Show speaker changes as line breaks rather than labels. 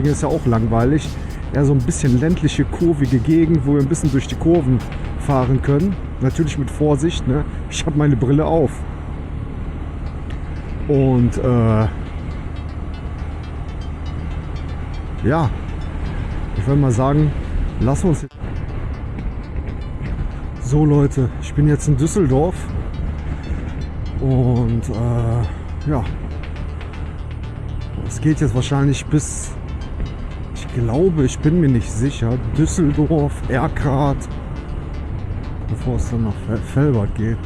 Hier ist ja auch langweilig. Eher so ein bisschen ländliche, kurvige Gegend, wo wir ein bisschen durch die Kurven fahren können. Natürlich mit Vorsicht, ne? Ich habe meine Brille auf. Und ja, ich würde mal sagen, lassen wir uns jetzt. So Leute, ich bin jetzt in Düsseldorf und ja, es geht jetzt wahrscheinlich bis, ich glaube, ich bin mir nicht sicher, Düsseldorf, Erkrath, bevor es dann nach Velbert geht.